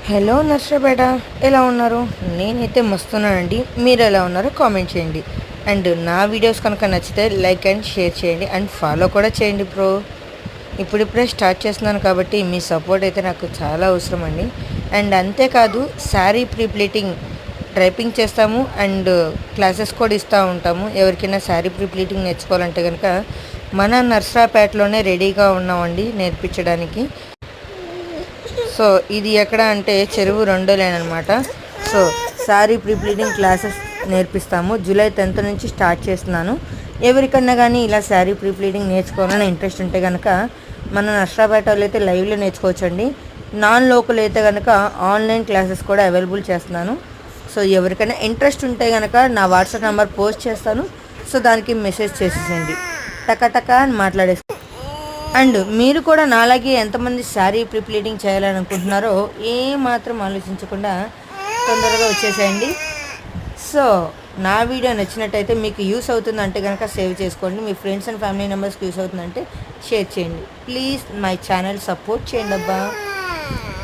Hello Narasaraopet, ఎలా ఉన్నారు? నేనైతే మస్తున్నానండి. మీరు ఎలా ఉన్నారో కామెంట్ చేయండి. అండ్ నా వీడియోస్ కనుక నచ్చితే లైక్ అండ్ షేర్ చేయండి అండ్ ఫాలో కూడా చేయండి బ్రో. ఇప్పుడిప్పుడే స్టార్ట్ చేస్తున్నాను కాబట్టి మీ సపోర్ట్ అయితే నాకు చాలా అవసరం అండి. అండ్ అంతేకాదు శారీ ప్రీప్లీటింగ్ డ్రైపింగ్ చేస్తాము అండ్ క్లాసెస్ కూడా ఇస్తూ ఉంటాము. ఎవరికైనా శారీ ప్రీప్లీటింగ్ నేర్చుకోవాలంటే కనుక మన నర్సరాపేటలోనే రెడీగా ఉన్నామండి నేర్పించడానికి. సో ఇది ఎక్కడ అంటే చెరువు 2 లేన్ అనమాట. సో శారీ ప్రీప్లీటింగ్ క్లాసెస్ నేర్పిస్తాము. జూలై 10th నుంచి స్టార్ట్ చేస్తున్నాను. ఎవరికన్నా కానీ ఇలా శారీ ప్రీప్లీటింగ్ నేర్చుకోవాలని ఇంట్రెస్ట్ ఉంటే కనుక మన నర్సరాపేట వాళ్ళు అయితే లైవ్లో నేర్చుకోవచ్చండి. నాన్ లోకల్ అయితే కనుక ఆన్లైన్ క్లాసెస్ కూడా అవైలబుల్ చేస్తున్నాను. సో ఎవరికైనా ఇంట్రెస్ట్ ఉంటే కనుక నా వాట్సాప్ నెంబర్ పోస్ట్ చేస్తాను. సో దానికి మెసేజ్ చేసేసండి, టక అని మాట్లాడేసి. అండ్ మీరు కూడా నాలాగే ఎంతమంది శారీ ప్రీప్లీటింగ్ చేయాలనుకుంటున్నారో ఏమాత్రం ఆలోచించకుండా తొందరగా వచ్చేసేయండి. సో నా వీడియో నచ్చినట్టయితే మీకు యూస్ అవుతుందంటే కనుక సేవ్ చేసుకోండి. మీ ఫ్రెండ్స్ అండ్ ఫ్యామిలీ మెంబర్స్కి యూస్ అవుతుందంటే షేర్ చేయండి. ప్లీజ్ మై ఛానల్ సపోర్ట్ చేయండి అబ్బా.